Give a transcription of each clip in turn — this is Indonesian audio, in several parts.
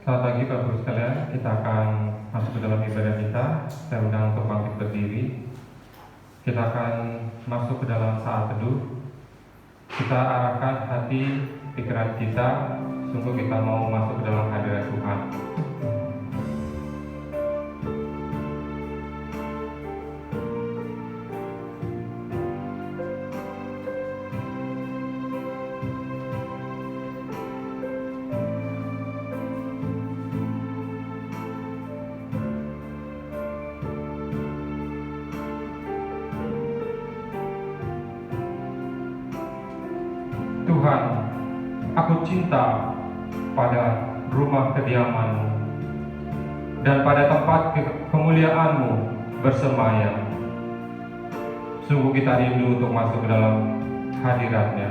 Selamat pagi Bapak Ibu sekalian, kita akan masuk ke dalam ibadah kita. Saya undang untuk bangkit berdiri. Kita akan masuk ke dalam saat teduh. Kita arahkan hati, pikiran kita, sungguh kita mau masuk ke dalam hadirat Tuhan. Tuhan, aku cinta pada rumah kediaman-Mu dan pada tempat kemuliaan-Mu bersemayam. Sungguh kita rindu untuk masuk ke dalam hadirat-Nya.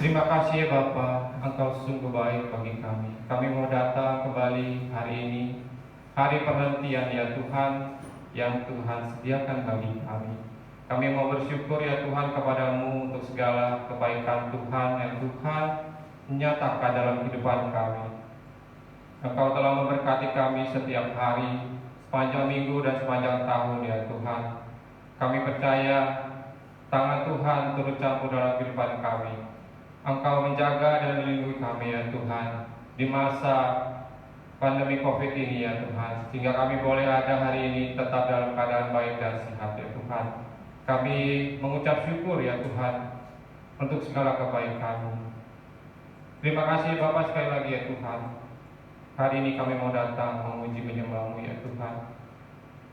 Terima kasih ya Bapa, Engkau sungguh baik bagi kami. Kami mau datang kembali hari ini, hari perhentian ya Tuhan, yang Tuhan sediakan bagi kami. Kami mau bersyukur ya Tuhan kepadamu untuk segala kebaikan Tuhan yang Tuhan nyatakan dalam kehidupan kami. Engkau telah memberkati kami setiap hari, sepanjang minggu dan sepanjang tahun ya Tuhan. Kami percaya tangan Tuhan turut campur dalam kehidupan kami. Engkau menjaga dan melindungi kami ya Tuhan di masa pandemi COVID ini ya Tuhan, sehingga kami boleh ada hari ini tetap dalam keadaan baik dan sehat ya Tuhan. Kami mengucap syukur ya Tuhan untuk segala kebaikan-Mu. Terima kasih Bapak sekali lagi ya Tuhan. Hari ini kami mau datang memuji menyembah-Mu ya Tuhan.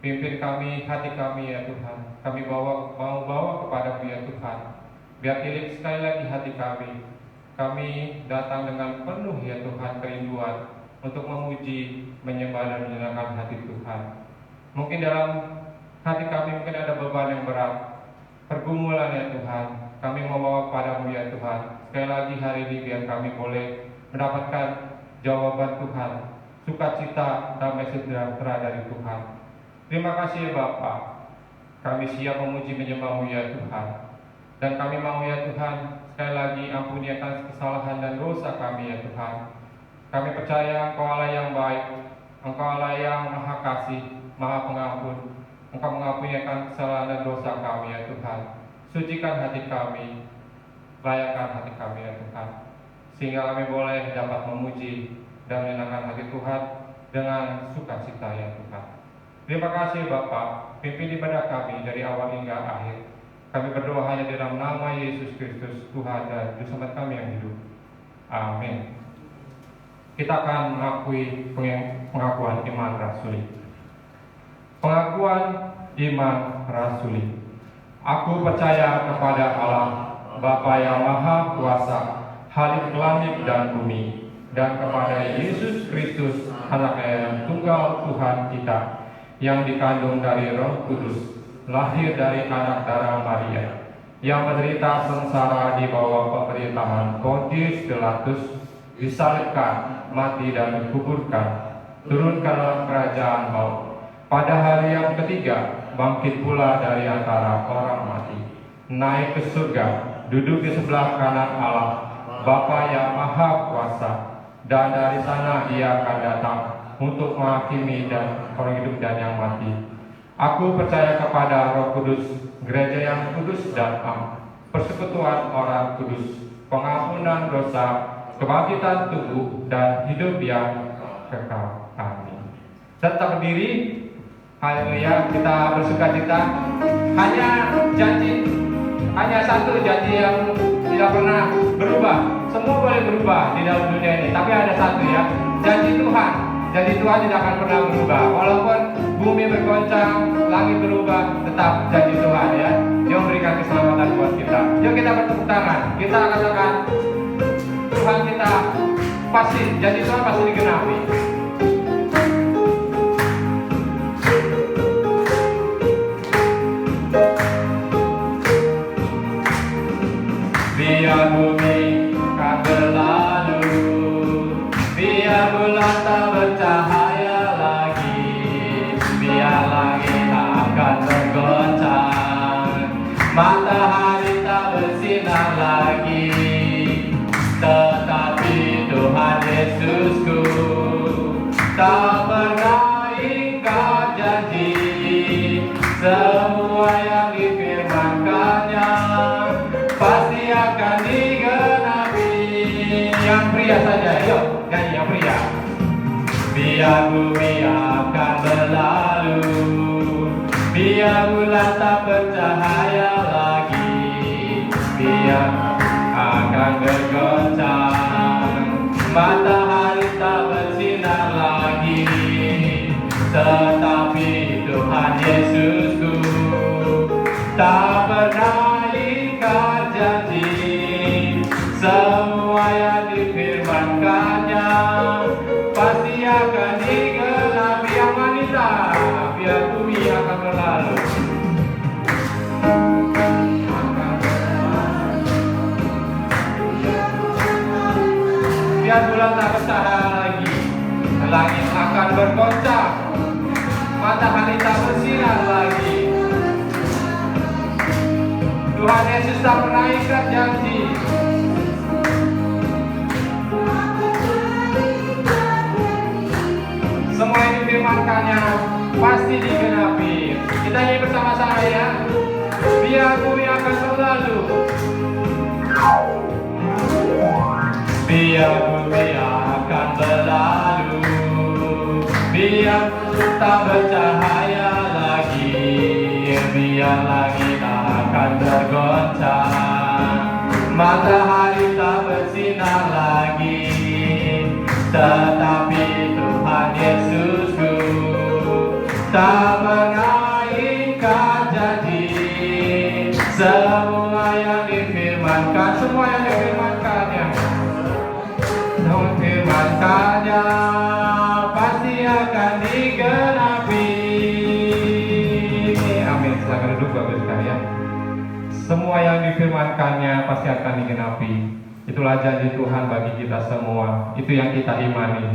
Pimpin kami, hati kami ya Tuhan. Kami mau bawa kepada-Mu ya Tuhan. Biar tilik sekali lagi hati kami. Kami datang dengan penuh ya Tuhan kerinduan untuk memuji, menyembah dan menyenangkan hati Tuhan. Mungkin dalam hati kami mungkin ada beban yang berat, pergumulan ya Tuhan. Kami mau bawa kepada-Mu ya Tuhan. Sekali lagi hari ini biar kami boleh mendapatkan jawaban Tuhan, sukacita, damai sejahtera dari Tuhan. Terima kasih ya Bapa. Kami siap memuji menyembah-Mu ya Tuhan. Dan kami mau ya Tuhan, sekali lagi ampuni akan kesalahan dan dosa kami ya Tuhan. Kami percaya Engkau Allah yang baik, Engkau Allah yang maha kasih, maha pengampun. Engkau mengampuni akan kesalahan dan dosa kami ya Tuhan. Sucikan hati kami, layakkan hati kami ya Tuhan, sehingga kami boleh dapat memuji dan menyenangkan hati Tuhan dengan sukacita ya Tuhan. Terima kasih Bapa, pimpin ibadah kami dari awal hingga akhir. Kami berdoa hanya di dalam nama Yesus Kristus, Tuhan dan Juru Selamat kami yang hidup. Amin. Kita akan mengakui pengakuan iman rasuli. Pengakuan iman rasuli. Aku percaya kepada Allah, Bapa yang Maha Kuasa, Khalik langit dan bumi, dan kepada Yesus Kristus, Anak yang tunggal Tuhan kita, yang dikandung dari Roh Kudus, lahir dari anak darah Maria, yang menderita sengsara di bawah pemerintahan Pontius Pilatus, disalibkan, mati dan dikuburkan, turun ke dalam kerajaan maut. Pada hari yang ketiga, bangkit pula dari antara orang mati, naik ke surga, duduk di sebelah kanan Allah, Bapa yang Maha Kuasa, dan dari sana Ia akan datang untuk menghakimi dan orang hidup dan yang mati. Aku percaya kepada Roh Kudus, gereja yang kudus dan am, persekutuan orang kudus, pengampunan dosa, kebangkitan tubuh, dan hidup yang kekal. Amin. Tetap berdiri. Haleluya, kita bersukacita. Hanya satu janji yang tidak pernah berubah. Semua boleh berubah di dalam dunia ini, tapi ada satu ya, janji Tuhan. Janji Tuhan tidak akan pernah berubah. Walaupun bumi bergoncang, langit berubah, tetap janji Tuhan ya. Dia memberikan keselamatan buat kita. Yuk kita bertepuk tangan. Kita katakan, Tuhan kita pasti, janji Tuhan pasti digenapi. Biar bumi akan berlalu, biar bulan tak bercahaya lagi, biar langit akan tergoncang, matahari tak bersinar lagi, tetapi Tuhan Yesusku tak pernah ingkar janji. Semua yang difirmankannya pasti akan digenapi. Yang pria saja, yuk nyanyi yang pria. Biar bumi akan berlalu, biar bulan tak bercahaya lagi, biar akan bergoncang, matahari tak bersinar lagi, tetapi Tuhan Yesusku tak pernah ingkar janji. Semua yang difirmankannya pasti akan digenapi. Yang wanita, biar bumi akan berlalu, biar bulan tak bercahaya lagi, langit akan bergoncang, matahari tak bersinar lagi. Tuhan Yesus tak pernah ingkar janji. Semua yang difirmankannya pasti digenapi. Kita nyanyi bersama-sama ya. Biar bumi akan berlalu, biar bumi akan berlalu, biar tak bercahaya lagi, biar langit akan tergoncang, matahari tak bersinar lagi, tetapi Tuhan Yesusku tak pernah pasti akan digenapi. Amin. Silakan duduk Bapak sekalian. Semua yang difirmankannya pasti akan digenapi. Itulah janji Tuhan bagi kita semua. Itu yang kita imani.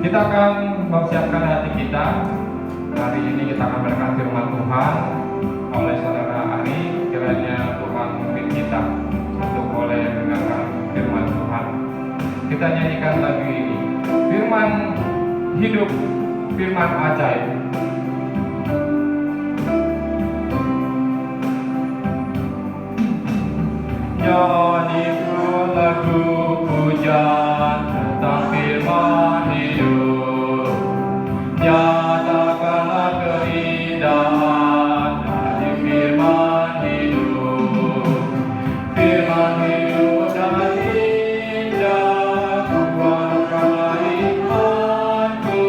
Kita akan mempersiapkan hati kita. Hari ini kita akan mendengar firman Tuhan oleh saudara Ari. Kiranya Tuhan memimpin kita untuk boleh mendengarkan firman Tuhan. Kita nyanyikan lagu ini. Firman hidup, firman ajaib. Nyanyikan lagu pujian tentang firman hidup. Nyatakanlah keindahan dari firman hidup. Firman hidup dan indah, kuatkanlah imanku.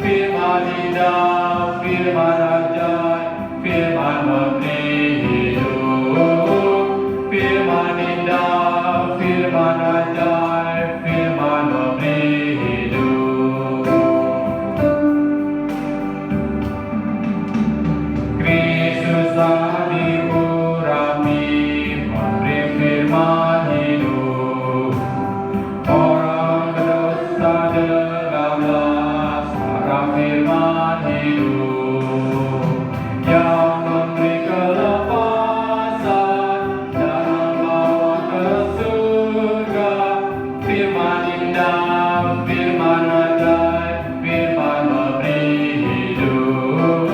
Firman indah, firman ajaib, firman memberi hidup. Firman indah, firman ajaib, firman memberi hidup. Kristus telah diurapi, memberi firman hidup. Orang berdosa dengarlah suara firman hidup yang memberi kelepasan dan membawa ke surga. Firman indah, firman ajaib, firman memberi hidup.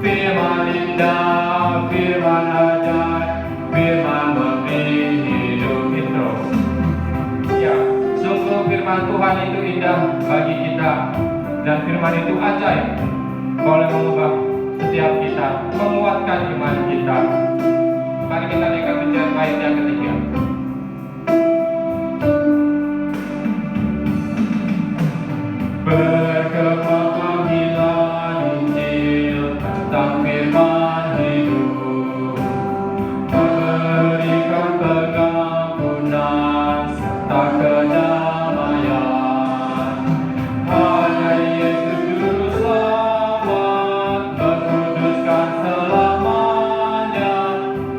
Firman indah, firman ajaib, firman memberi hidup. Intro. Ya, sungguh firman Tuhan itu indah bagi kita, dan firman itu ajaib, boleh mengubah setiap kita, menguatkan iman kita. Mari kita dengarkan pujian bait yang ketiga. Bergema panggilan Injil tentang firman hidup, memberikan pengampunan serta kedamaian. Hanya Yesus juru selamat, menguduskan selamanya.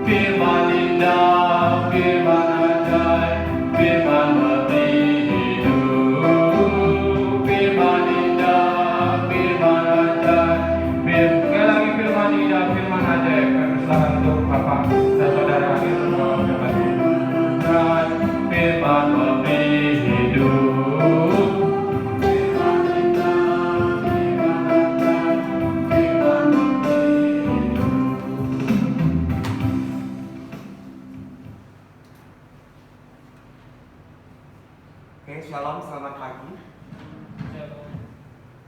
Firman indah, firman ajaib, firman memberi hidup. Firman indah, firman ajaib, sekali lagi firman indah, firman ajaib. Persilakan untuk Bapak dan Saudara hadir membawa firman Tuhan. Firman memberi hidup. Firman indah, firman ajaib, firman memberi hidup. Oke, shalom, selamat pagi.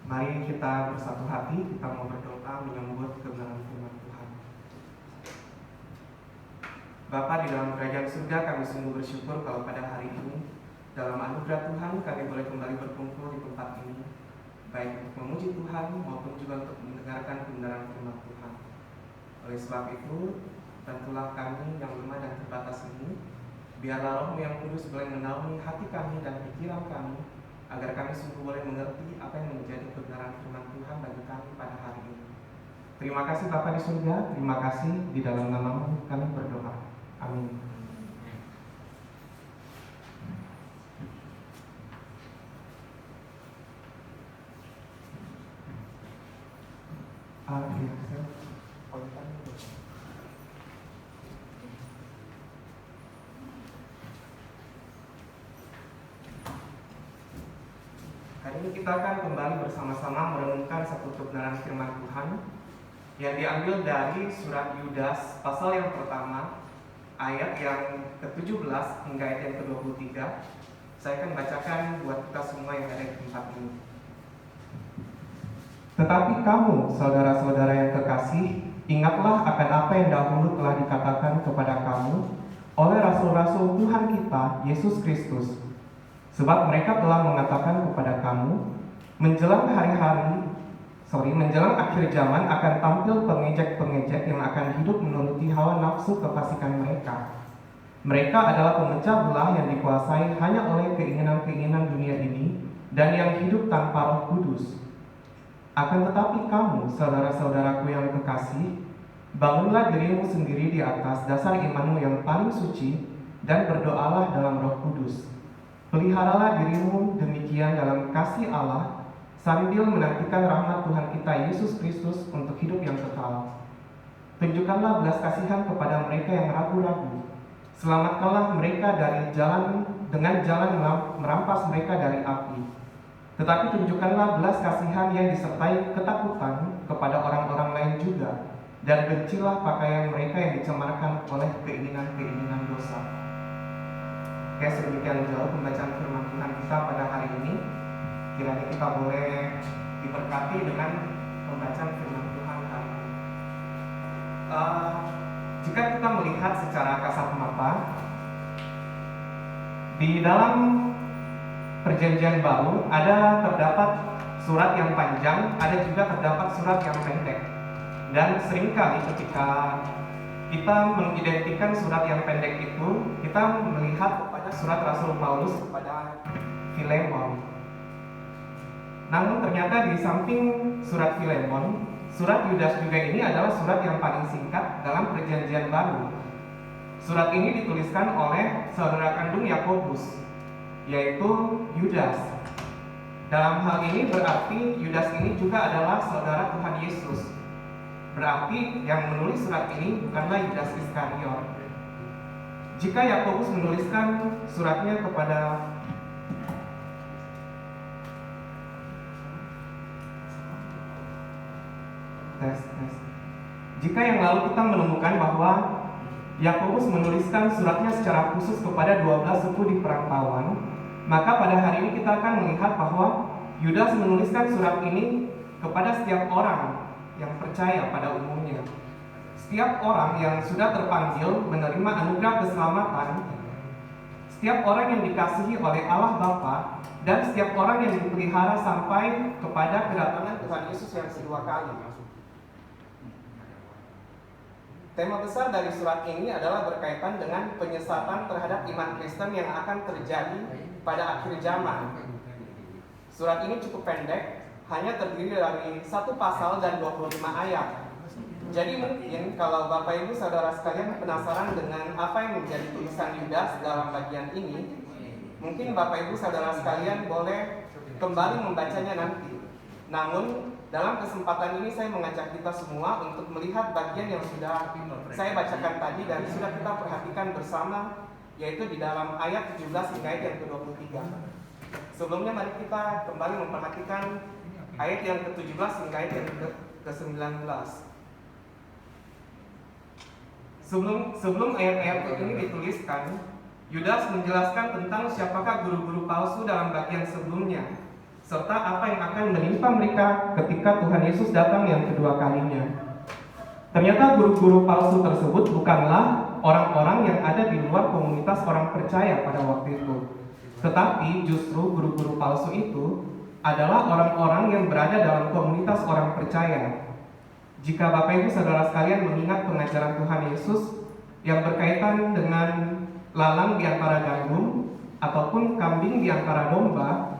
Mari kita bersatu hati, kita mau berdoa menyambut kebenaran firman Tuhan. Bapa di dalam kerajaan surga, kami sungguh bersyukur kalau pada hari ini dalam anugerah Tuhan kami boleh kembali berkumpul di tempat ini, baik untuk memuji Tuhan maupun juga untuk mendengarkan kebenaran firman Tuhan. Oleh sebab itu, bantulah kami yang lemah dan terbatas ini, biarlah Roh-Mu yang kudus boleh menaungi hati kami dan pikiran kami, agar kami sungguh boleh mengerti apa yang menjadi kebenaran firman Tuhan bagi kami pada hari ini. Terima kasih Bapa di surga, terima kasih di dalam nama-Mu kami berdoa. Amin. Hari ini kita akan kembali bersama-sama merenungkan satu kebenaran firman Tuhan yang diambil dari surat Yudas pasal yang pertama, ayat yang ke-17 hingga ayat yang ke-23. Saya akan bacakan buat kita semua yang ada di tempat ini. Tetapi kamu, saudara-saudara yang kekasih, ingatlah akan apa yang dahulu telah dikatakan kepada kamu oleh rasul-rasul Tuhan kita, Yesus Kristus. Sebab mereka telah mengatakan kepada kamu, menjelang akhir zaman akan tampil pengejek-pengejek yang akan hidup menuruti hawa nafsu kefasikan mereka. Mereka adalah pemecah belah yang dikuasai hanya oleh keinginan-keinginan dunia ini dan yang hidup tanpa Roh Kudus. Akan tetapi kamu, saudara-saudaraku yang kekasih, bangunlah dirimu sendiri di atas dasar imanmu yang paling suci dan berdoalah dalam Roh Kudus. Peliharalah dirimu demikian dalam kasih Allah sambil menantikan rahmat Tuhan kita Yesus Kristus untuk hidup yang kekal. Tunjukkanlah belas kasihan kepada mereka yang ragu-ragu. Selamatkanlah mereka dari dengan jalan merampas mereka dari api. Tetapi tunjukkanlah belas kasihan yang disertai ketakutan kepada orang-orang lain juga, dan bencilah pakaian mereka yang dicemarkan oleh keinginan-keinginan dosa. Oke, sedemikian jauh pembacaan firman Tuhan kita pada hari ini. Kiranya kita boleh diberkati dengan pembacaan firman Tuhan hari ini. Jika kita melihat secara kasat mata, di dalam Perjanjian Baru terdapat surat yang panjang, ada juga terdapat surat yang pendek. Dan seringkali ketika kita mengidentikan surat yang pendek itu, kita melihat kepada surat Rasul Paulus kepada Filemon. Namun ternyata di samping surat Filemon, surat Yudas juga ini adalah surat yang paling singkat dalam Perjanjian Baru. Surat ini dituliskan oleh saudara kandung Yakobus, yaitu Yudas. Dalam hal ini berarti Yudas ini juga adalah saudara Tuhan Yesus. Berarti yang menulis surat ini bukanlah Yudas Iskariot. Jika Yakobus menuliskan suratnya kepada Jika yang lalu kita menemukan bahwa Yakobus menuliskan suratnya secara khusus kepada 12 suku di perantauan, maka pada hari ini kita akan melihat bahwa Yudas menuliskan surat ini kepada setiap orang yang percaya pada umumnya. Setiap orang yang sudah terpanggil menerima anugerah keselamatan, setiap orang yang dikasihi oleh Allah Bapa, dan setiap orang yang dipelihara sampai kepada kedatangan Tuhan Yesus yang kedua kali. Tema besar dari surat ini adalah berkaitan dengan penyesatan terhadap iman Kristen yang akan terjadi pada akhir zaman. Surat ini cukup pendek, hanya terdiri dari 1 pasal dan 25 ayat. Jadi mungkin kalau Bapak Ibu Saudara sekalian penasaran dengan apa yang menjadi tulisan Yudas dalam bagian ini, mungkin Bapak Ibu Saudara sekalian boleh kembali membacanya nanti. Namun dalam kesempatan ini saya mengajak kita semua untuk melihat bagian yang sudah saya bacakan tadi dan sudah kita perhatikan bersama, yaitu di dalam ayat 17 hingga ayat yang ke-23. Sebelumnya mari kita kembali memperhatikan ayat yang ke-17 hingga ayat yang ke-19. Sebelum ayat-ayat ini dituliskan, Yudas menjelaskan tentang siapakah guru-guru palsu dalam bagian sebelumnya, serta apa yang akan menimpa mereka ketika Tuhan Yesus datang yang kedua kalinya. Ternyata guru-guru palsu tersebut bukanlah orang-orang yang ada di luar komunitas orang percaya pada waktu itu, tetapi justru guru-guru palsu itu adalah orang-orang yang berada dalam komunitas orang percaya. Jika Bapak Ibu Saudara sekalian mengingat pengajaran Tuhan Yesus yang berkaitan dengan lalang di antara gandum ataupun kambing di antara domba,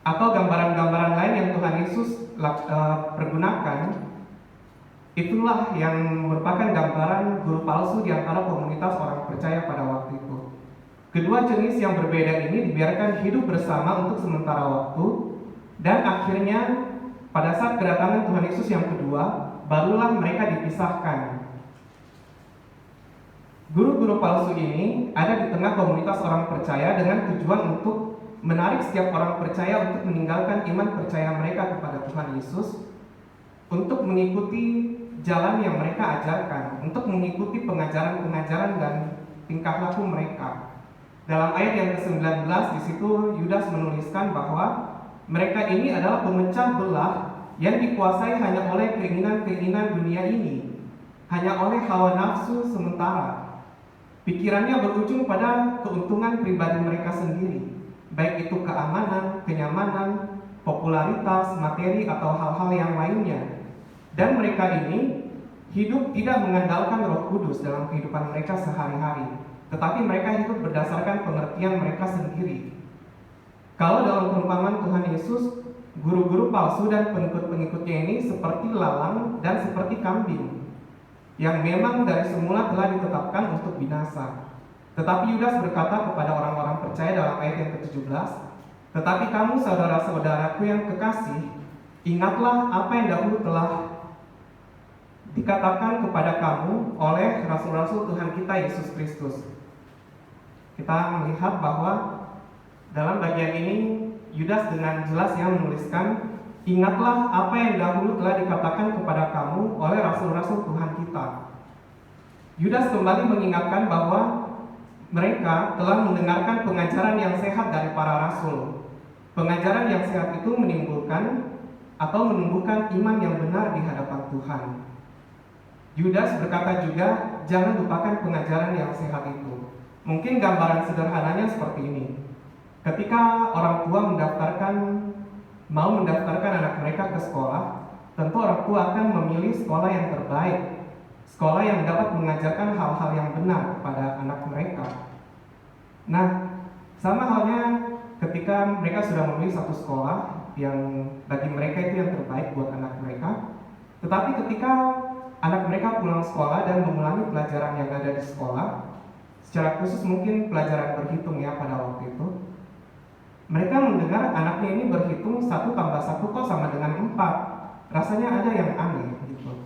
atau gambaran-gambaran lain yang Tuhan Yesus pergunakan, itulah yang merupakan gambaran guru palsu di antara komunitas orang percaya pada waktu itu. Kedua jenis yang berbeda ini dibiarkan hidup bersama untuk sementara waktu, dan akhirnya pada saat kedatangan Tuhan Yesus yang kedua, barulah mereka dipisahkan. Guru-guru palsu ini ada di tengah komunitas orang percaya dengan tujuan untuk menarik setiap orang percaya untuk meninggalkan iman percaya mereka kepada Tuhan Yesus, untuk mengikuti jalan yang mereka ajarkan, untuk mengikuti pengajaran-pengajaran dan tingkah laku mereka. Dalam ayat yang ke-19 di situ Yudas menuliskan bahwa mereka ini adalah pemecah belah yang dikuasai hanya oleh keinginan-keinginan dunia ini, hanya oleh hawa nafsu sementara. Pikirannya berujung pada keuntungan pribadi mereka sendiri, baik itu keamanan, kenyamanan, popularitas, materi, atau hal-hal yang lainnya. Dan mereka ini hidup tidak mengandalkan Roh Kudus dalam kehidupan mereka sehari-hari. tetapi mereka hidup berdasarkan pengertian mereka sendiri. Kalau dalam perumpamaan Tuhan Yesus, guru-guru palsu dan pengikut-pengikutnya ini seperti lalang dan seperti kambing yang memang dari semula telah ditetapkan untuk binasa. Tetapi Yudas berkata kepada orang-orang percaya dalam ayat yang ke-17, "Tetapi kamu saudara-saudaraku yang kekasih, ingatlah apa yang dahulu telah dikatakan kepada kamu oleh rasul-rasul Tuhan kita Yesus Kristus." Kita melihat bahwa dalam bagian ini Yudas dengan jelas yang menuliskan, "Ingatlah apa yang dahulu telah dikatakan kepada kamu oleh rasul-rasul Tuhan kita." Yudas kembali mengingatkan bahwa mereka telah mendengarkan pengajaran yang sehat dari para rasul. Pengajaran yang sehat itu menimbulkan atau menumbuhkan iman yang benar di hadapan Tuhan. Yudas berkata juga, jangan lupakan pengajaran yang sehat itu. Mungkin gambaran sederhananya seperti ini. Ketika orang tua mau mendaftarkan anak mereka ke sekolah, tentu orang tua akan memilih sekolah yang terbaik, sekolah yang dapat mengajarkan hal-hal yang benar kepada anak mereka. Nah, sama halnya ketika mereka sudah memilih satu sekolah yang bagi mereka itu yang terbaik buat anak mereka, tetapi ketika anak mereka pulang sekolah dan mengulangi pelajaran yang ada di sekolah, secara khusus mungkin pelajaran berhitung ya pada waktu itu, mereka mendengar anaknya ini berhitung 1 tambah 1 kok sama dengan 4. Rasanya ada yang aneh gitu.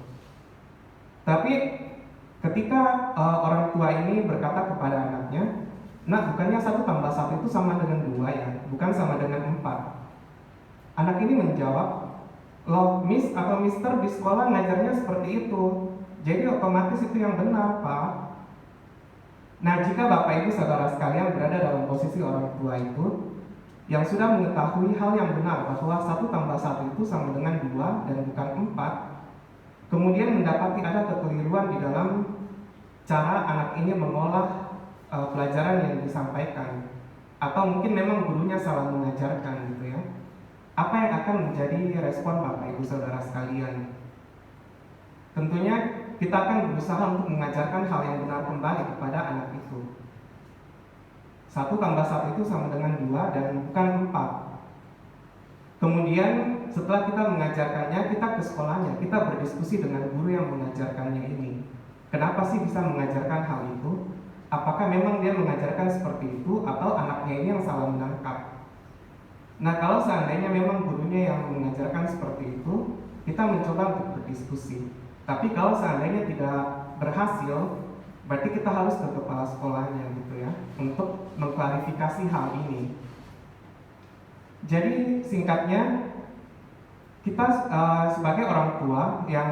Tapi ketika orang tua ini berkata kepada anaknya, "Nah, bukannya 1 tambah 1 itu sama dengan 2 ya, bukan sama dengan 4. Anak ini menjawab, "Loh, Miss atau Mister di sekolah ngajarnya seperti itu, jadi otomatis itu yang benar, Pak." Nah, jika Bapak Ibu saudara sekalian berada dalam posisi orang tua itu yang sudah mengetahui hal yang benar bahwa 1 tambah 1 itu sama dengan 2 dan bukan 4, kemudian mendapati ada kekeliruan di dalam cara anak ini mengolah pelajaran yang disampaikan, atau mungkin memang gurunya salah mengajarkan gitu ya, apa yang akan menjadi respon Bapak Ibu saudara sekalian? Tentunya kita akan berusaha untuk mengajarkan hal yang benar kembali kepada anak itu. 1 tambah 1 itu sama dengan 2 dan bukan 4. Kemudian setelah kita mengajarkannya, kita ke sekolahnya, kita berdiskusi dengan guru yang mengajarkannya ini. Kenapa sih bisa mengajarkan hal itu? Apakah memang dia mengajarkan seperti itu atau anaknya ini yang salah menangkap? Nah, kalau seandainya memang gurunya yang mengajarkan seperti itu, kita mencoba untuk berdiskusi. Tapi kalau seandainya tidak berhasil, berarti kita harus ke kepala sekolahnya gitu ya, untuk mengklarifikasi hal ini. Jadi singkatnya, kita sebagai orang tua yang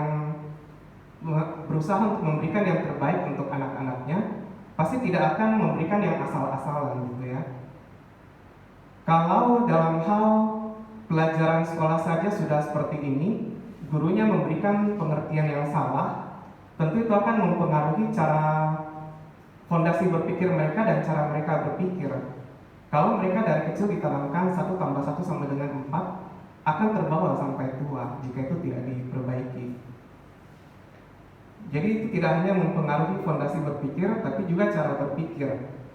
berusaha untuk memberikan yang terbaik untuk anak-anaknya, pasti tidak akan memberikan yang asal-asalan gitu ya. Kalau dalam hal pelajaran sekolah saja sudah seperti ini, gurunya memberikan pengertian yang salah, tentu itu akan mempengaruhi cara fondasi berpikir mereka dan cara mereka berpikir. Kalau mereka dari kecil ditanamkan 1 tambah 1 sama dengan 4, akan terbawa sampai tua jika itu tidak diperbaiki. Jadi itu tidak hanya mempengaruhi fondasi berpikir, tapi juga cara berpikir.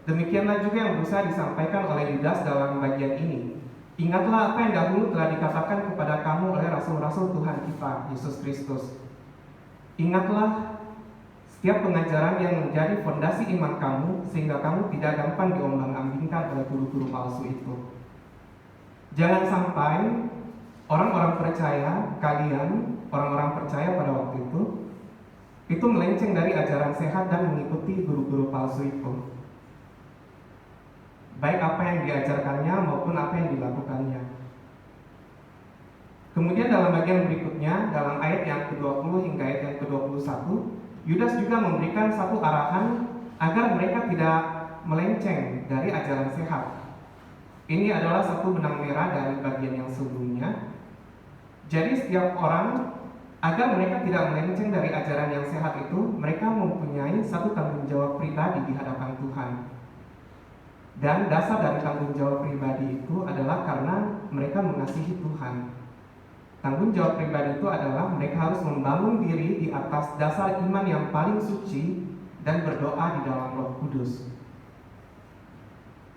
Demikianlah juga yang berusaha disampaikan oleh Yudas dalam bagian ini. Ingatlah apa yang dahulu telah dikatakan kepada kamu oleh rasul-rasul Tuhan kita, Yesus Kristus. Ingatlah setiap pengajaran yang menjadi fondasi iman kamu, sehingga kamu tidak gampang diombang-ambingkan oleh guru-guru palsu itu. Jangan sampai orang-orang percaya, kalian, orang-orang percaya pada waktu itu melenceng dari ajaran sehat dan mengikuti guru-guru palsu itu. Baik apa yang diajarkannya maupun apa yang dilakukannya. Kemudian dalam bagian berikutnya, dalam ayat yang ke-20 hingga ayat yang ke-21, Yudas juga memberikan satu arahan agar mereka tidak melenceng dari ajaran sehat. Ini adalah satu benang merah dari bagian yang sebelumnya. Jadi setiap orang, agar mereka tidak melenceng dari ajaran yang sehat itu, mereka mempunyai satu tanggung jawab pribadi di hadapan Tuhan. Dan dasar dari tanggung jawab pribadi itu adalah karena mereka mengasihi Tuhan. Tanggung jawab pribadi itu adalah mereka harus membangun diri di atas dasar iman yang paling suci dan berdoa di dalam Roh Kudus.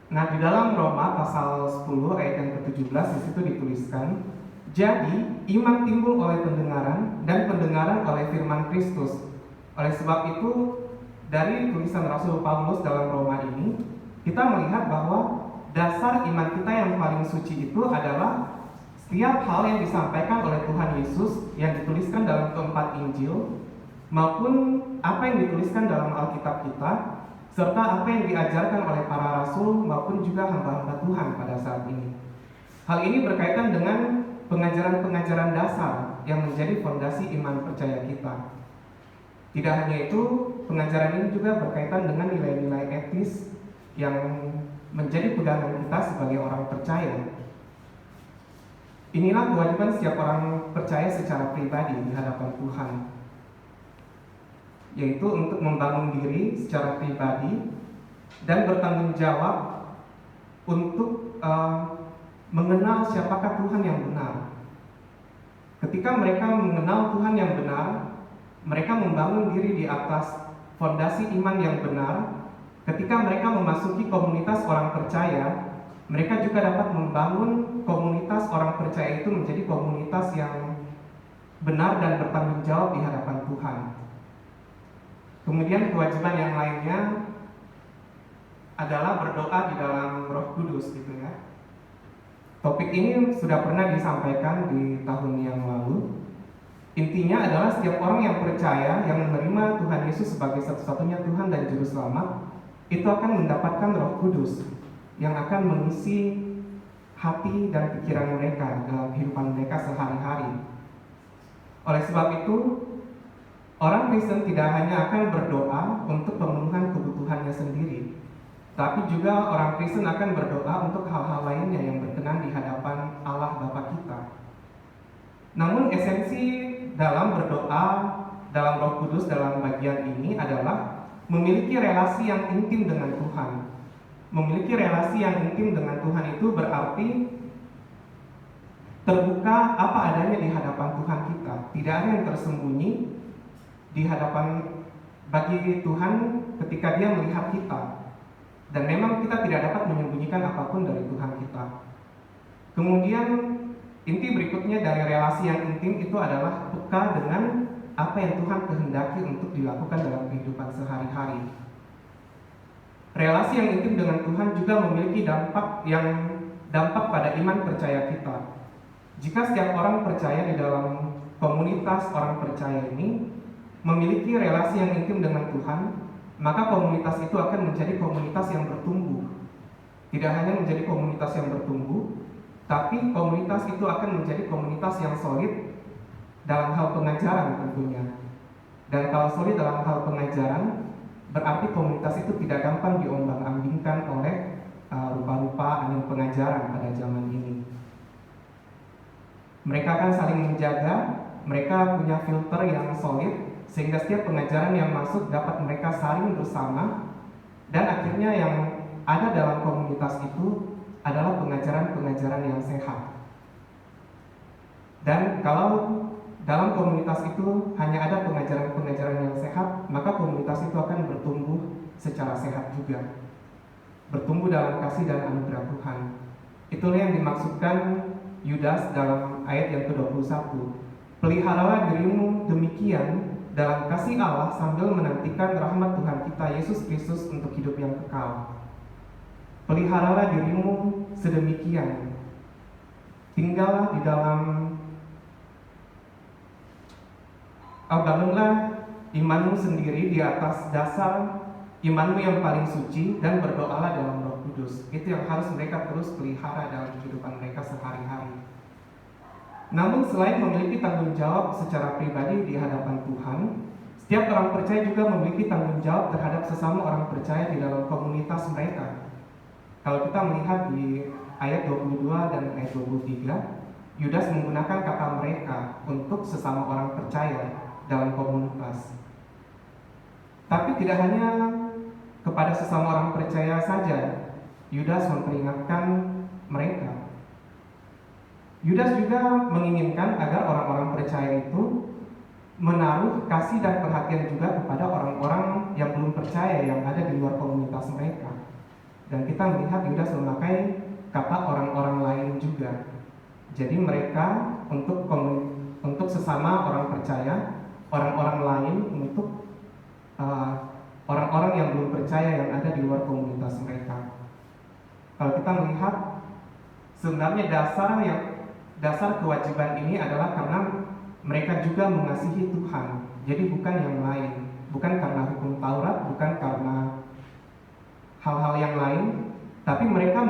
Nah, di dalam Roma pasal 10 ayat yang ke-17 di situ dituliskan, jadi iman timbul oleh pendengaran dan pendengaran oleh firman Kristus. Oleh sebab itu, dari tulisan Rasul Paulus dalam Roma ini, kita melihat bahwa dasar iman kita yang paling suci itu adalah setiap hal yang disampaikan oleh Tuhan Yesus yang dituliskan dalam keempat Injil, maupun apa yang dituliskan dalam Alkitab kita, serta apa yang diajarkan oleh para rasul maupun juga hamba-hamba Tuhan pada saat ini. Hal ini berkaitan dengan pengajaran-pengajaran dasar yang menjadi fondasi iman percaya kita. Tidak hanya itu, pengajaran ini juga berkaitan dengan nilai-nilai etis yang menjadi pegangan kita sebagai orang percaya. Inilah kewajiban setiap orang percaya secara pribadi di hadapan Tuhan, yaitu untuk membangun diri secara pribadi dan bertanggung jawab untuk mengenal siapakah Tuhan yang benar. Ketika mereka mengenal Tuhan yang benar, mereka membangun diri di atas fondasi iman yang benar. Ketika mereka memasuki komunitas orang percaya, mereka juga dapat membangun komunitas orang percaya itu menjadi komunitas yang benar dan bertanggung jawab di hadapan Tuhan. Kemudian kewajiban yang lainnya adalah berdoa di dalam Roh Kudus gitu ya. Topik ini sudah pernah disampaikan di tahun yang lalu. Intinya adalah setiap orang yang percaya, yang menerima Tuhan Yesus sebagai satu-satunya Tuhan dan Juru Selamat, itu akan mendapatkan Roh Kudus yang akan mengisi hati dan pikiran mereka dalam kehidupan mereka sehari-hari. Oleh sebab itu, orang Kristen tidak hanya akan berdoa untuk pemenuhan kebutuhannya sendiri, tapi juga orang Kristen akan berdoa untuk hal-hal lainnya yang berkenan di hadapan Allah Bapa kita. Namun esensi dalam berdoa dalam Roh Kudus dalam bagian ini adalah memiliki relasi yang intim dengan Tuhan. Memiliki relasi yang intim dengan Tuhan itu berarti terbuka apa adanya di hadapan Tuhan kita. Tidak ada yang tersembunyi di hadapan bagi Tuhan ketika Dia melihat kita. Dan memang kita tidak dapat menyembunyikan apapun dari Tuhan kita. Kemudian inti berikutnya dari relasi yang intim itu adalah peka dengan apa yang Tuhan kehendaki untuk dilakukan dalam kehidupan sehari-hari. Relasi yang intim dengan Tuhan juga memiliki dampak pada iman percaya kita. Jika setiap orang percaya di dalam komunitas orang percaya ini memiliki relasi yang intim dengan Tuhan, maka komunitas itu akan menjadi komunitas yang bertumbuh. Tidak hanya menjadi komunitas yang bertumbuh, tapi komunitas itu akan menjadi komunitas yang solid dalam hal pengajaran tentunya. Dan kalau solid dalam hal pengajaran, berarti komunitas itu tidak gampang diombang-ambingkan oleh rupa-rupa angin pengajaran pada zaman ini. Mereka akan saling menjaga, mereka punya filter yang solid, sehingga setiap pengajaran yang masuk dapat mereka saling bersama, dan akhirnya yang ada dalam komunitas itu adalah pengajaran-pengajaran yang sehat. Dan kalau dalam komunitas itu hanya ada pengajaran-pengajaran yang sehat, maka komunitas itu akan bertumbuh secara sehat juga, bertumbuh dalam kasih dan anugerah Tuhan. Itulah yang dimaksudkan Yudas dalam ayat yang ke-21. Peliharalah dirimu demikian dalam kasih Allah sambil menantikan rahmat Tuhan kita Yesus Kristus untuk hidup yang kekal. Peliharalah dirimu sedemikian. Tinggallah di dalam, bangunlah imanmu sendiri di atas dasar imanmu yang paling suci dan berdoalah dalam Roh Kudus. Itu yang harus mereka terus pelihara dalam kehidupan mereka sehari-hari. Namun selain memiliki tanggung jawab secara pribadi di hadapan Tuhan, setiap orang percaya juga memiliki tanggung jawab terhadap sesama orang percaya di dalam komunitas mereka. Kalau kita melihat di ayat 22 dan ayat 23, Yudas menggunakan kata mereka untuk sesama orang percaya dalam komunitas. Tapi tidak hanya kepada sesama orang percaya saja Yudas memperingatkan mereka. Yudas juga menginginkan agar orang-orang percaya itu menaruh kasih dan perhatian juga kepada orang-orang yang belum percaya yang ada di luar komunitas mereka. Dan kita melihat Yudas memakai kata orang-orang lain juga. Jadi mereka untuk sesama orang percaya, orang-orang lain untuk orang-orang yang belum percaya yang ada di luar komunitas mereka. Kalau kita melihat sebenarnya dasar kewajiban ini adalah karena mereka juga mengasihi Tuhan. Jadi bukan yang lain, bukan karena hukum Taurat, bukan karena hal-hal yang lain, tapi mereka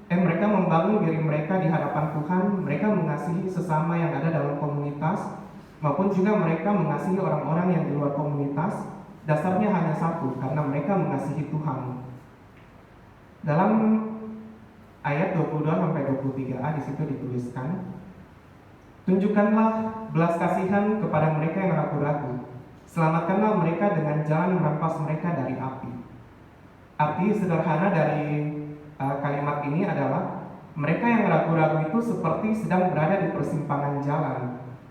mereka membangun diri mereka di hadapan Tuhan. Mereka mengasihi sesama yang ada dalam komunitas, maupun juga mereka mengasihi orang-orang yang di luar komunitas. Dasarnya hanya satu, karena mereka mengasihi Tuhan. Dalam ayat 22-23a di situ dituliskan, tunjukkanlah belas kasihan kepada mereka yang ragu-ragu. Selamatkanlah mereka dengan jalan merampas mereka dari api. Arti sederhana dari kalimat ini adalah mereka yang ragu-ragu itu seperti sedang berada di persimpangan jalan.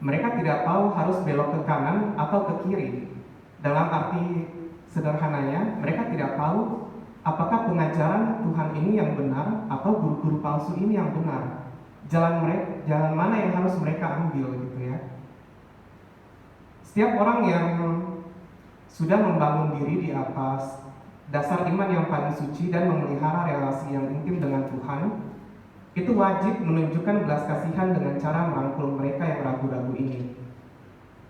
Mereka tidak tahu harus belok ke kanan atau ke kiri. Dalam arti sederhananya, mereka tidak tahu apakah pengajaran Tuhan ini yang benar atau guru-guru palsu ini yang benar. Jalan mana yang harus mereka ambil gitu ya. Setiap orang yang sudah membangun diri di atas dasar iman yang paling suci dan memelihara relasi yang intim dengan Tuhan, itu wajib menunjukkan belas kasihan dengan cara merangkul mereka yang ragu-ragu ini.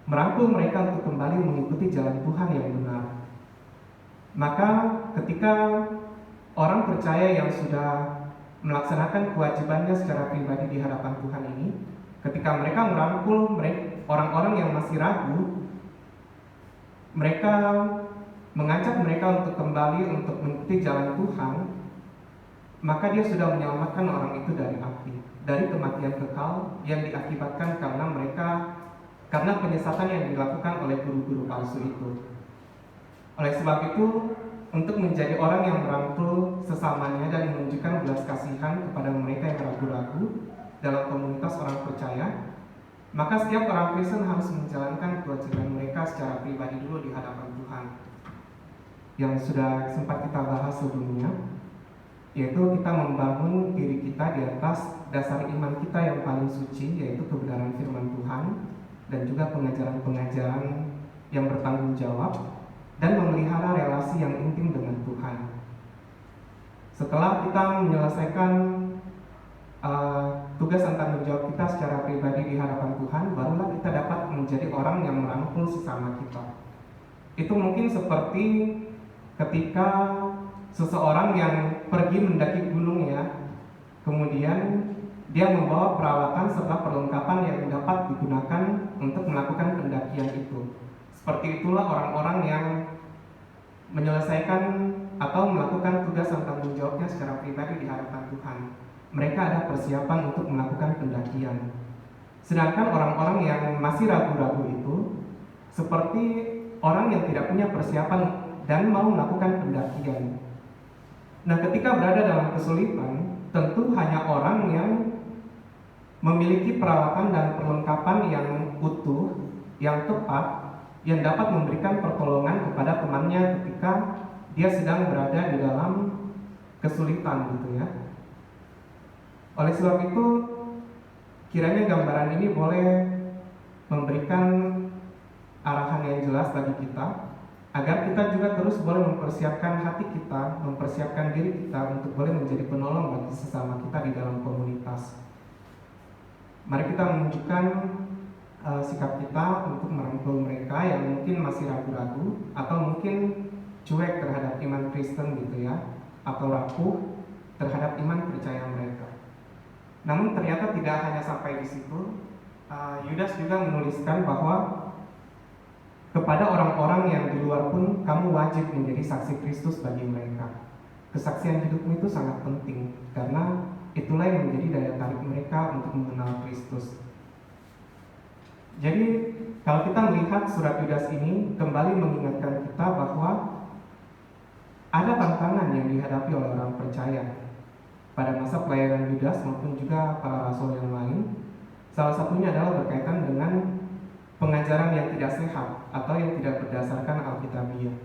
Merangkul mereka untuk kembali mengikuti jalan Tuhan yang benar. Maka ketika orang percaya yang sudah melaksanakan kewajibannya secara pribadi di hadapan Tuhan ini, ketika mereka merangkul orang-orang yang masih ragu, mereka mengajak mereka untuk kembali untuk mengikuti jalan Tuhan, maka dia sudah menyelamatkan orang itu dari api, dari kematian kekal yang diakibatkan karena penyesatan yang dilakukan oleh guru-guru palsu itu. Oleh sebab itu, untuk menjadi orang yang merangkul sesamanya dan menunjukkan belas kasihan kepada mereka yang ragu-ragu dalam komunitas orang percaya, maka setiap orang Kristen harus menjalankan kewajiban mereka secara pribadi dulu di hadapan Tuhan. Yang sudah sempat kita bahas sebelumnya, yaitu kita membangun diri kita di atas dasar iman kita yang paling suci, yaitu kebenaran firman Tuhan dan juga pengajaran-pengajaran yang bertanggung jawab dan memelihara relasi yang intim dengan Tuhan. Setelah kita menyelesaikan tugas dan tanggung jawab kita secara pribadi di hadapan Tuhan, barulah kita dapat menjadi orang yang merangkul sesama kita. Itu mungkin seperti ketika seseorang yang pergi mendaki gunung ya, kemudian dia membawa peralatan serta perlengkapan yang dapat digunakan untuk melakukan pendakian itu. Seperti itulah orang-orang yang menyelesaikan atau melakukan tugas dan tanggung jawabnya secara pribadi di hadapan Tuhan. Mereka ada persiapan untuk melakukan pendakian. Sedangkan orang-orang yang masih ragu-ragu itu seperti orang yang tidak punya persiapan dan mau melakukan pendakian. Nah, ketika berada dalam kesulitan, tentu hanya orang yang memiliki peralatan dan perlengkapan yang utuh, yang tepat, yang dapat memberikan pertolongan kepada temannya ketika dia sedang berada di dalam kesulitan gitu ya. Oleh sebab itu, kiranya gambaran ini boleh memberikan arahan yang jelas bagi kita, agar kita juga terus boleh mempersiapkan hati kita, mempersiapkan diri kita untuk boleh menjadi penolong bagi sesama kita di dalam komunitas. Mari kita menunjukkan sikap kita untuk merangkul mereka yang mungkin masih ragu-ragu atau mungkin cuek terhadap iman Kristen gitu ya, atau rapuh terhadap iman percaya mereka. Namun ternyata tidak hanya sampai di situ. Yudas juga menuliskan bahwa kepada orang-orang yang di luar pun kamu wajib menjadi saksi Kristus bagi mereka. Kesaksian hidupmu itu sangat penting, karena itulah yang menjadi daya tarik mereka untuk mengenal Kristus. Jadi kalau kita melihat surat Yudas ini kembali mengingatkan kita bahwa ada tantangan yang dihadapi oleh orang percaya pada masa pelayanan Yudas maupun juga para rasul yang lain. Salah satunya adalah berkaitan dengan pengajaran yang tidak sehat atau yang tidak berdasarkan Alkitabiah.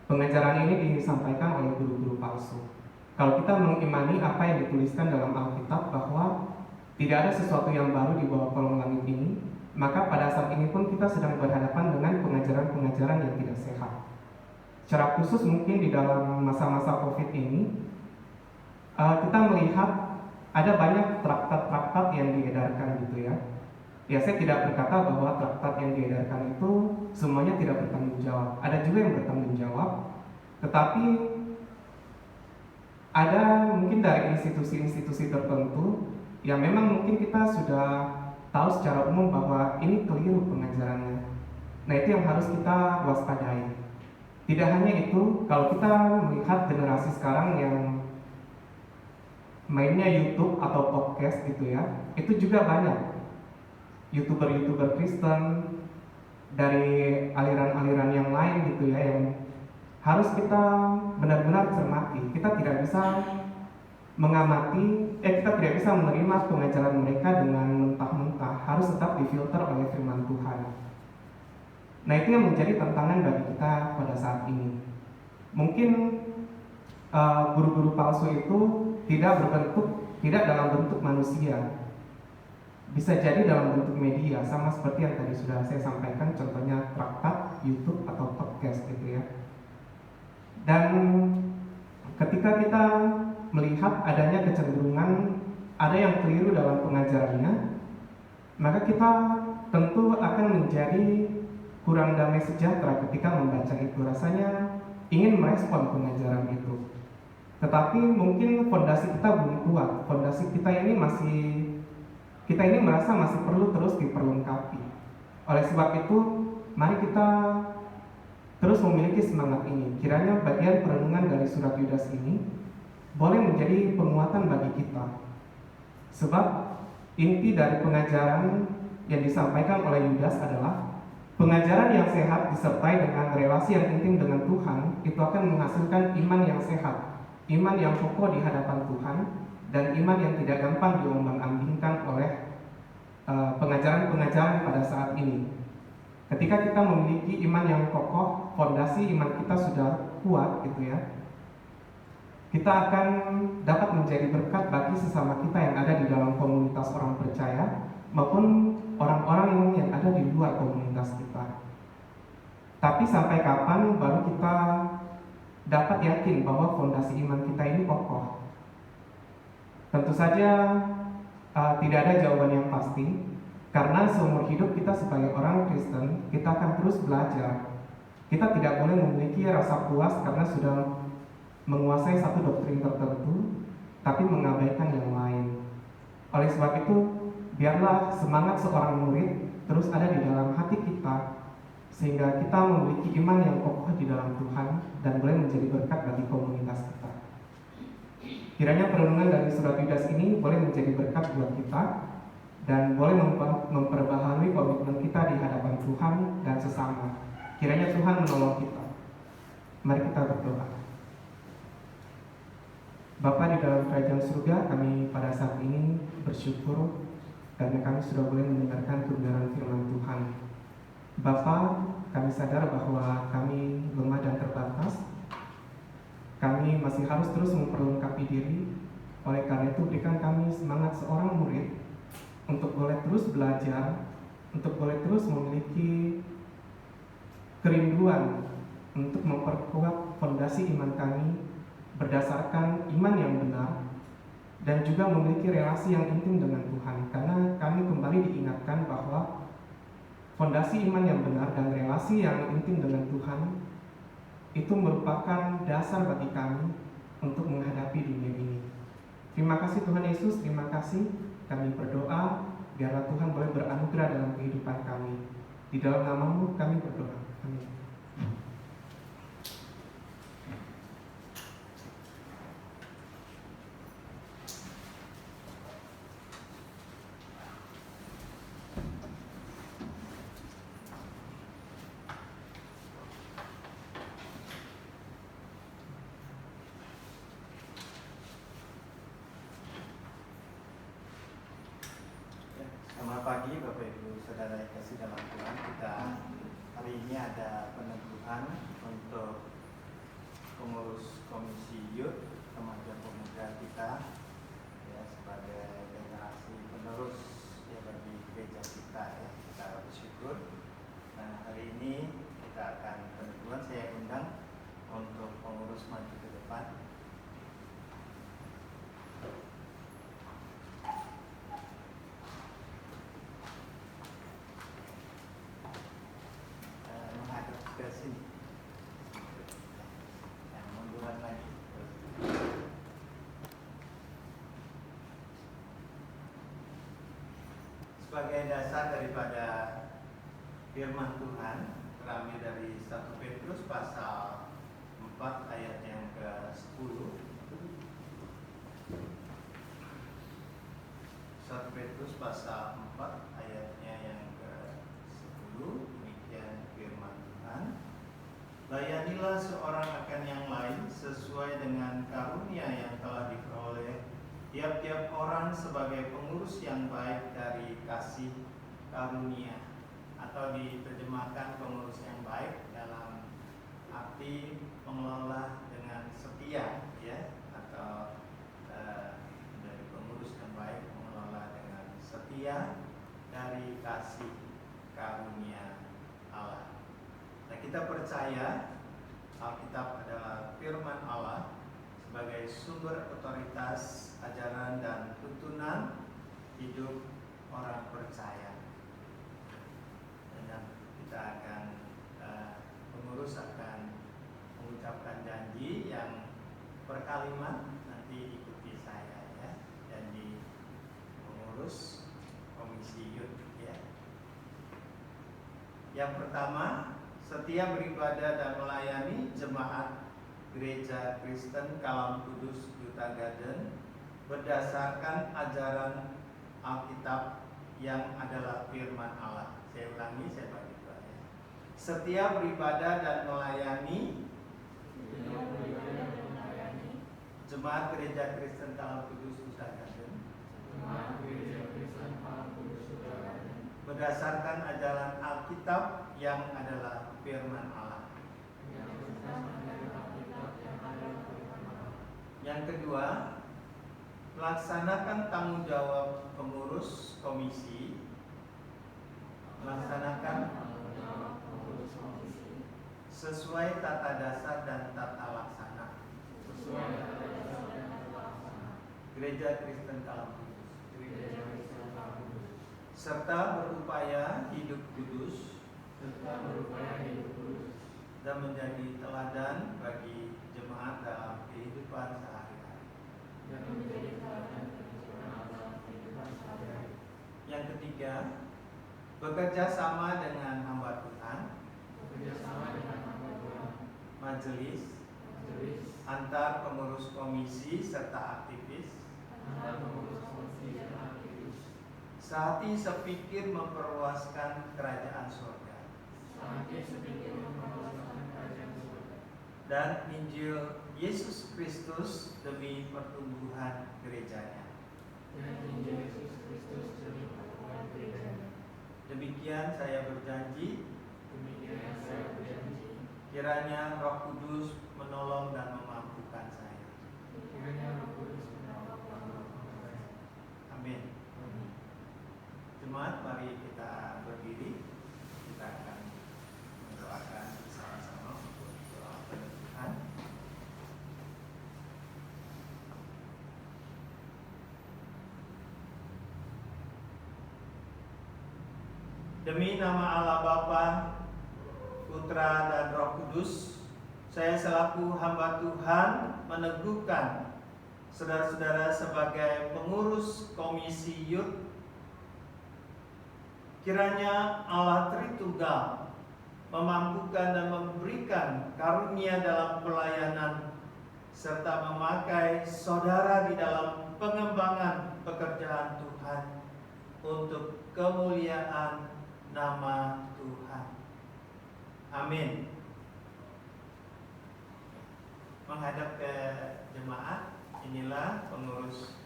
Pengajaran ini disampaikan oleh guru-guru palsu. Kalau kita mengimani apa yang dituliskan dalam Alkitab bahwa tidak ada sesuatu yang baru di bawah kolong langit ini, maka pada saat ini pun kita sedang berhadapan dengan pengajaran-pengajaran yang tidak sehat. Secara khusus mungkin di dalam masa-masa COVID ini, kita melihat ada banyak traktat-traktat yang diedarkan gitu ya. Ya, saya tidak berkata bahwa traktat yang diedarkan itu semuanya tidak bertanggung jawab. Ada juga yang bertanggung jawab, tetapi ada mungkin dari institusi-institusi tertentu yang memang mungkin kita sudah tahu secara umum bahwa ini keliru pengajarannya. Nah, itu yang harus kita waspadai. Tidak hanya itu, kalau kita melihat generasi sekarang yang mainnya YouTube atau podcast gitu ya, itu juga banyak YouTuber-YouTuber Kristen dari aliran-aliran yang lain gitu ya, yang harus kita benar-benar cermati. Kita tidak bisa kita tidak bisa menerima pengajaran mereka dengan mentah-mentah, harus tetap difilter oleh firman Tuhan. Nah, itu yang menjadi tantangan bagi kita pada saat ini. Mungkin guru-guru palsu itu tidak dalam bentuk manusia, bisa jadi dalam bentuk media, sama seperti yang tadi sudah saya sampaikan, contohnya traktat, YouTube atau podcast gitu ya. Dan ketika kita melihat adanya kecenderungan ada yang keliru dalam pengajarannya, maka kita tentu akan menjadi kurang damai sejahtera ketika membaca itu. Rasanya ingin merespon pengajaran itu, tetapi mungkin fondasi kita belum kuat. Fondasi kita ini merasa masih perlu terus diperlengkapi. Oleh sebab itu, mari kita terus memiliki semangat ini. Kiranya bagian perenungan dari surat Yudas ini boleh menjadi penguatan bagi kita. Sebab inti dari pengajaran yang disampaikan oleh Yudas adalah pengajaran yang sehat disertai dengan relasi yang intim dengan Tuhan itu akan menghasilkan iman yang sehat, iman yang kokoh di hadapan Tuhan, dan iman yang tidak gampang diombang-ambingkan oleh pengajaran-pengajaran pada saat ini. Ketika kita memiliki iman yang kokoh, fondasi iman kita sudah kuat gitu ya, kita akan dapat menjadi berkat bagi sesama kita yang ada di dalam komunitas orang percaya maupun orang-orang yang ada di luar komunitas kita. Tapi sampai kapan baru kita dapat yakin bahwa fondasi iman kita ini kokoh? Tentu saja tidak ada jawaban yang pasti, karena seumur hidup kita sebagai orang Kristen, kita akan terus belajar. Kita tidak boleh memiliki rasa puas karena sudah menguasai satu doktrin tertentu, tapi mengabaikan yang lain. Oleh sebab itu, biarlah semangat seorang murid terus ada di dalam hati kita, sehingga kita memiliki iman yang kokoh di dalam Tuhan dan boleh menjadi berkat bagi komunitas kita. Kiranya perenungan dari surat Yudas ini boleh menjadi berkat buat kita dan boleh memperbaharui komitmen kita di hadapan Tuhan dan sesama. Kiranya Tuhan menolong kita. Mari kita berdoa. Bapa di dalam kerajaan surga, kami pada saat ini bersyukur karena kami sudah boleh mendengarkan kebenaran firman Tuhan. Bapa, kami sadar bahwa kami lemah dan terbatas. Kami masih harus terus memperlengkapi diri. Oleh karena itu, berikan kami semangat seorang murid untuk boleh terus belajar, untuk boleh terus memiliki kerinduan untuk memperkuat fondasi iman kami berdasarkan iman yang benar, dan juga memiliki relasi yang intim dengan Tuhan. Karena kami kembali diingatkan bahwa fondasi iman yang benar dan relasi yang intim dengan Tuhan itu merupakan dasar bagi kami untuk menghadapi dunia ini. Terima kasih Tuhan Yesus, terima kasih. Kami berdoa biarlah Tuhan boleh beranugerah dalam kehidupan kami. Di dalam nama-Mu kami berdoa. Amin. Selamat pagi Bapak Ibu Saudara yang kasih dalam Tuhan. Kita hari ini ada peneguhan untuk pengurus komisi youth remaja pemuda kita ya sebagai generasi penerus ya bagi gereja kita ya, kita bersyukur. Nah hari ini kita akan penentuan, saya undang untuk pengurus maju ke depan. Menghadap ke sini. Yang munduran lagi. Sebagai dasar daripada firman Tuhan terambil dari 1 Petrus pasal 4 ayat yang ke-10. 1 Petrus pasal 4 ayatnya yang ke-10, demikian firman Tuhan. Layanilah seorang akan yang lain sesuai dengan karunia yang telah diperoleh tiap-tiap orang sebagai pengurus yang baik dari kasih karunia, atau diterjemahkan pengurus yang baik dalam arti mengelola dengan setia ya, atau dari pengurus yang baik mengelola dengan setia dari kasih karunia Allah. Nah, kita percaya Alkitab adalah firman Allah sebagai sumber otoritas ajaran dan tuntunan hidup orang percaya. Dan kita akan pengurus akan mengucapkan janji yang per kalimat, nanti ikuti saya ya, janji pengurus komisi youth ya. Yang pertama, setia beribadah dan melayani jemaat Gereja Kristen Kalam Kudus Duta Garden berdasarkan ajaran Alkitab yang adalah firman Allah. Saya ulangi, saya bagi dua ya. Setia beribadah dan melayani jemaat Gereja Kristen Kalam Kudus Duta Garden berdasarkan ajaran Alkitab yang adalah firman Allah. Yang kedua, melaksanakan tanggung jawab pengurus komisi, sesuai tata dasar dan tata laksana Gereja Kristen Kalam Kudus, serta berupaya hidup kudus dan menjadi teladan bagi jemaat dalam kehidupan sehari-hari. Yang ketiga, bekerja sama dengan hamba Tuhan, majelis, antar pengurus komisi serta aktivis, sehati sepikir memperluaskan kerajaan surga dan Injil Yesus Kristus demi pertumbuhan gerejanya. Demikian saya berjanji, kiranya Roh Kudus menolong dan memampukan saya. Amin. Jemaat, mari kita berdiri. Kita akan mendoakan sama-sama untuk doa penutupan. Demi nama Allah Bapa, Putra dan Roh Kudus, saya selaku hamba Tuhan meneguhkan saudara-saudara sebagai pengurus komisi youth. Kiranya Allah Tritunggal memampukan dan memberikan karunia dalam pelayanan serta memakai saudara di dalam pengembangan pekerjaan Tuhan untuk kemuliaan nama Tuhan. Amin. Menghadap ke jemaat, inilah pengurus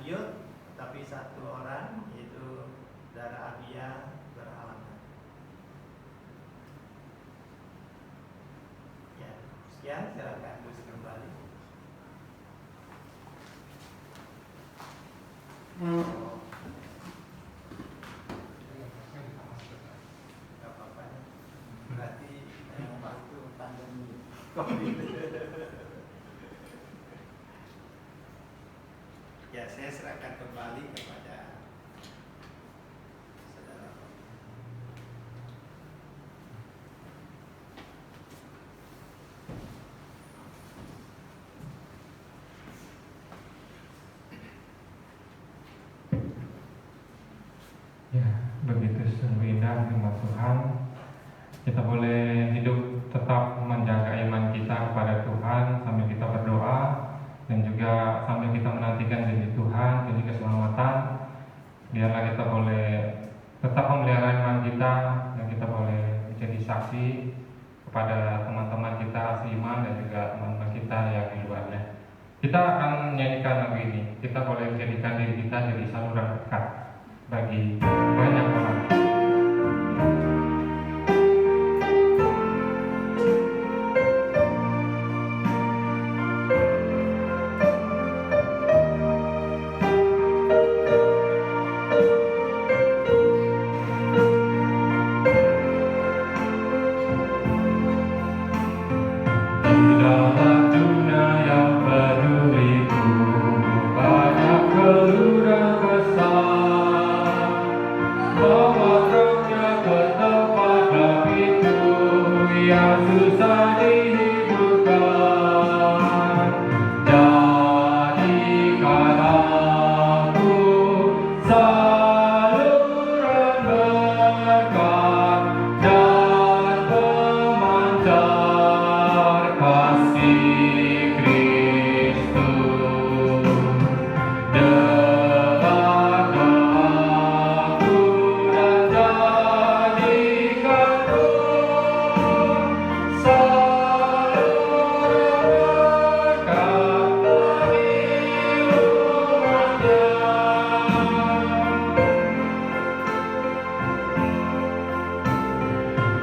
youth, tapi satu orang, yaitu Saudara Abia berhalangan. Ya, demikian, silakan terus kembali. Gak apa-apa. Berarti waktu pandemi COVID. Ya, saya serahkan kembali kepada saudara. Ya, begitu sungguh indah firman Tuhan. Kita boleh hidup tetap menjaga iman kita kepada Tuhan sambil kita berdoa dan juga sambil kita menantikan janji Tuhan, janji keselamatan. Biarlah kita boleh tetap memelihara iman kita dan kita boleh menjadi saksi kepada teman-teman kita seiman dan juga teman-teman kita yang di luarnya. Kita akan menyanyikan lagu ini. Kita boleh menjadikan diri kita jadi saluran berkat bagi banyak orang. Dalam dunia yang peduliku, banyak keluran besar, bawa terangnya ke tempat gelap itu yang susah dihiburkan. Jadikan aku saluran berkat dan pemancar kasih Kristus. Dengar doaku dan jadikanku saluran berkat bagi umatnya.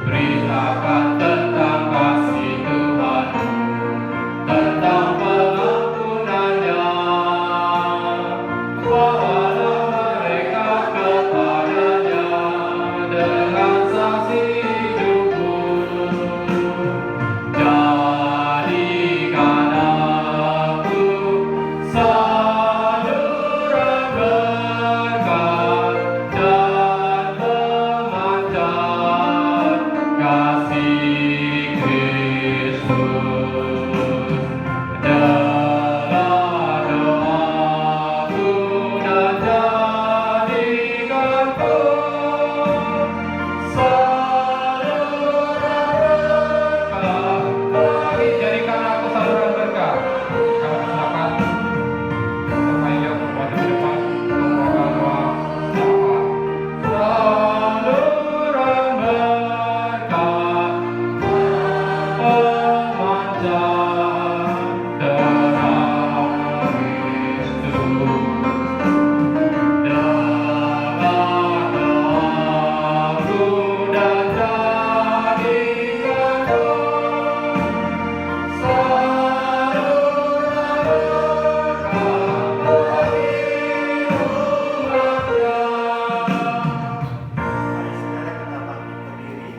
Beritakan tentang kasih Tuhan, tentang pengampunannya. Bawalah mereka kepadanya dengan saksi hidupku. Jadikan aku saluran berkat dan pemancar kasih Kristus. Dalam doaku dan jadikanku saluran berkat bagi. Jadikan aku saluran berkat. Kalau silakan supaya yang berwajib di depan membawakan doa siapa? Saluran berkat pemancar terang Kristus. Dengar doaku dan jadikanku saluran berkat bagi umatnya. Mari saudara kita bangkit berdiri.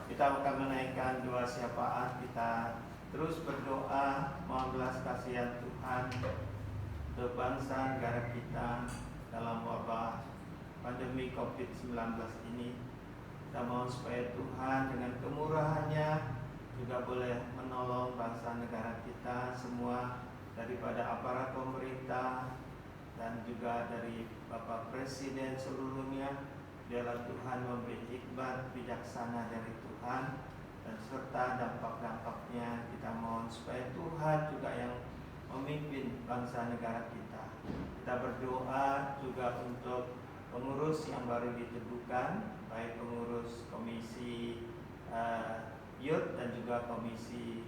Kita akan menaikkan doa syafaat. Kita terus berdoa mohon belas kasihan Tuhan untuk bangsa negara kita dalam wabah pandemi COVID-19 ini. Kita mohon supaya Tuhan dengan kemurahannya juga boleh menolong bangsa negara kita semua, daripada aparat pemerintah dan juga dari Bapak Presiden seluruhnya. Biarlah Tuhan memberi hikmat bijaksana dari Tuhan, dan serta dampak-dampaknya kita mohon supaya Tuhan juga yang memimpin bangsa negara kita. Kita berdoa juga untuk pengurus yang baru ditentukan, baik pengurus komisi youth dan juga komisi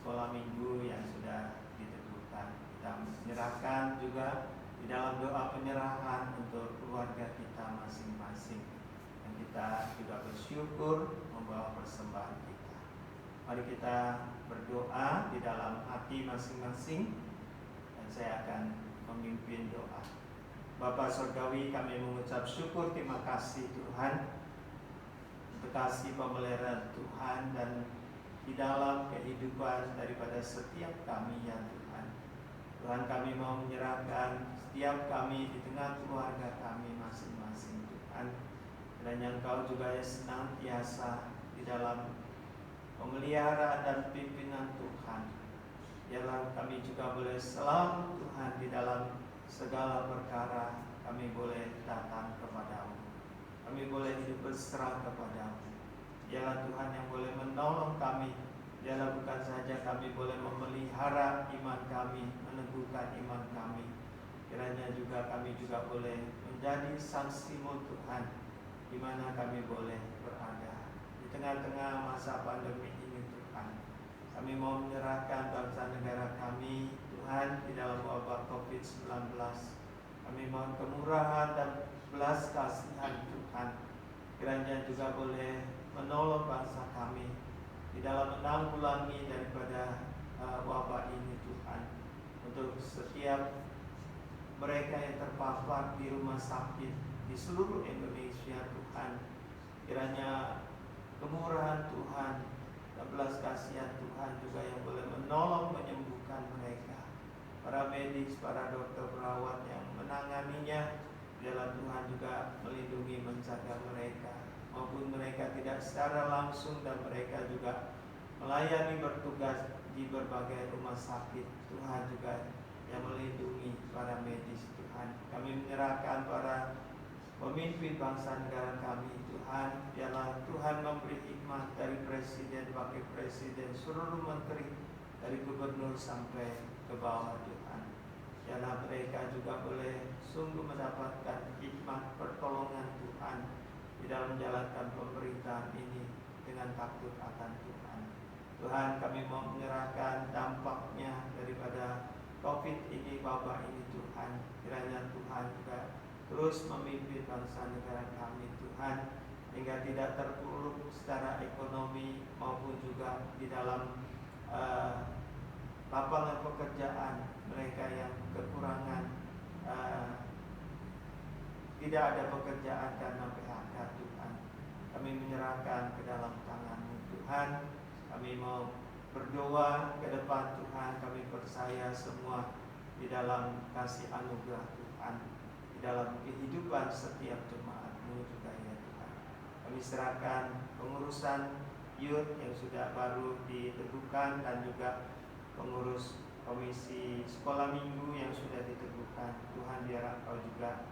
sekolah minggu yang sudah ditentukan. Kita menyerahkan juga di dalam doa penyerahan untuk keluarga kita masing-masing. Dan kita juga bersyukur membawa persembahan kita. Mari kita berdoa di dalam hati masing-masing, dan saya akan memimpin doa. Bapa Surgawi, kami mengucap syukur, terima kasih Tuhan untuk kasih pemeliharaan Tuhan dan di dalam kehidupan daripada setiap kami ya Tuhan. Tuhan, kami mau menyerahkan setiap kami di tengah keluarga kami masing-masing Tuhan. Dan Engkau juga yang senantiasa di dalam pemeliharaan dan pimpinan Tuhan. Biarlah kami juga boleh selalu Tuhan di dalam segala perkara kami boleh datang kepadamu. Kami boleh hidup berserah kepadamu. Dialah Tuhan yang boleh menolong kami. Dialah bukan saja kami boleh memelihara iman kami, meneguhkan iman kami. Kiranya juga kami juga boleh menjadi saksi-Mu Tuhan, di mana kami boleh berada. Di tengah-tengah masa pandemi ini Tuhan, kami mau menyerahkan bangsa negara kami Tuhan di dalam wabah COVID-19. Kami mohon kemurahan dan belas kasihan Tuhan. Kiranya juga boleh menolong bangsa kami di dalam menanggulangi daripada wabah ini Tuhan. Untuk setiap mereka yang terpapar di rumah sakit di seluruh Indonesia Tuhan, kiranya kemurahan Tuhan dan belas kasihan Tuhan juga yang boleh menolong menyembuhkan mereka. Para medis, para dokter, perawat yang menanganinya, biarlah Tuhan juga melindungi, menjaga mereka, maupun mereka tidak secara langsung dan mereka juga melayani bertugas di berbagai rumah sakit. Tuhan juga yang melindungi para medis Tuhan. Kami menyerahkan para pemimpin bangsa negara kami Tuhan. Biarlah Tuhan memberi hikmat dari presiden, wakil presiden, seluruh menteri, dari gubernur sampai ke bawah Tuhan. Biarlah mereka juga boleh sungguh mendapatkan hikmat pertolongan Tuhan di dalam menjalankan pemerintahan ini dengan takut akan Tuhan. Tuhan, kami mau menyerahkan dampaknya daripada COVID ini, wabah ini Tuhan. Kiranya Tuhan juga terus memimpin bangsa negara kami Tuhan, hingga tidak terpuruk secara ekonomi maupun juga di dalam lapangan pekerjaan. Mereka yang kekurangan tidak ada pekerjaan karena PHK Tuhan. Kami menyerahkan ke dalam tangan-Mu Tuhan. Kami mau berdoa ke depan Tuhan. Kami percaya semua di dalam kasih anugerah Tuhan, di dalam kehidupan setiap jemaat-Mu juga ya Tuhan. Kami serahkan pengurusan youth yang sudah baru diteguhkan, dan juga pengurus komisi sekolah minggu yang sudah diteguhkan. Tuhan, biar Engkau juga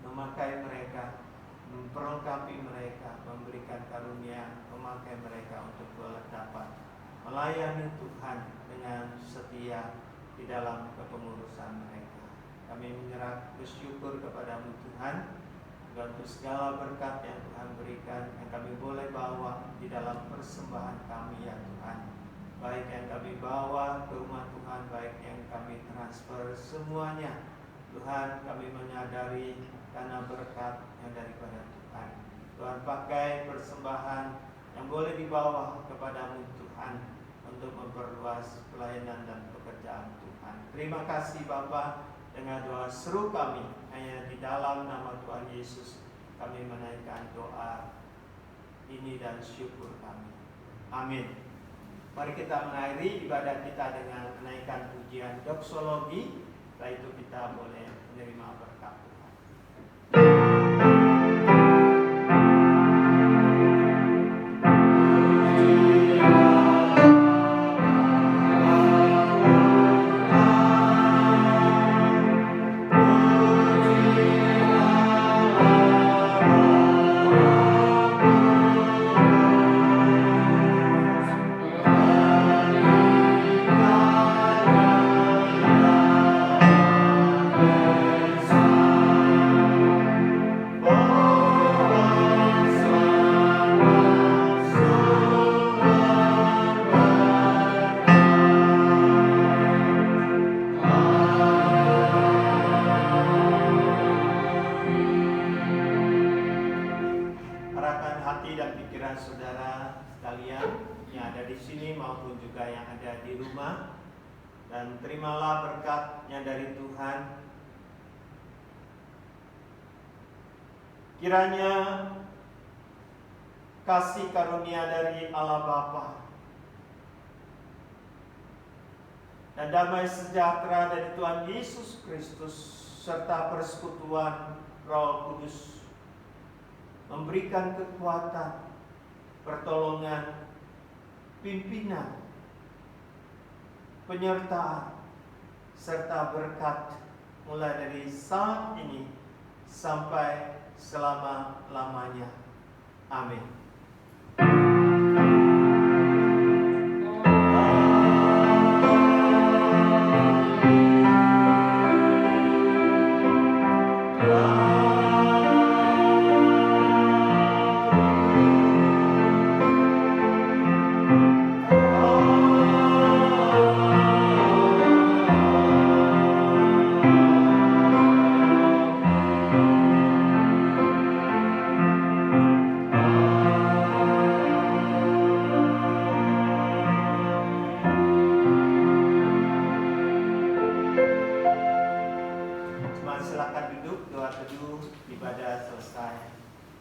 memakai mereka, memperlengkapi mereka, memberikan karunia, memakai mereka untuk dapat melayani Tuhan dengan setia di dalam kepengurusan mereka. Kami bersyukur kepada-Mu Tuhan, dan untuk segala berkat yang Tuhan berikan, yang kami boleh bawa di dalam persembahan kami ya Tuhan. Baik yang kami bawa ke rumah Tuhan, baik yang kami transfer, semuanya Tuhan kami menyadari karena berkat yang daripada Tuhan. Tuhan, pakai persembahan yang boleh dibawa kepada-Mu Tuhan untuk memperluas pelayanan dan pekerjaan Tuhan. Terima kasih Bapa. Dengan doa seru kami, hanya di dalam nama Tuhan Yesus kami menaikkan doa ini dan syukur kami. Amin. Mari kita mengakhiri ibadah kita dengan menaikkan pujian doksologi. Setelah itu kita boleh menerima berkat Tuhan. Sang saudara sekalian yang ada di sini maupun juga yang ada di rumah, dan terimalah berkatnya dari Tuhan. Kiranya kasih karunia dari Allah Bapa dan damai sejahtera dari Tuhan Yesus Kristus serta persekutuan Roh Kudus memberikan kekuatan, pertolongan, pimpinan, penyertaan, serta berkat mulai dari saat ini sampai selama-lamanya. Amin. Silakan duduk, doa teduh, ibadah selesai.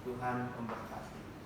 Tuhan memberkati.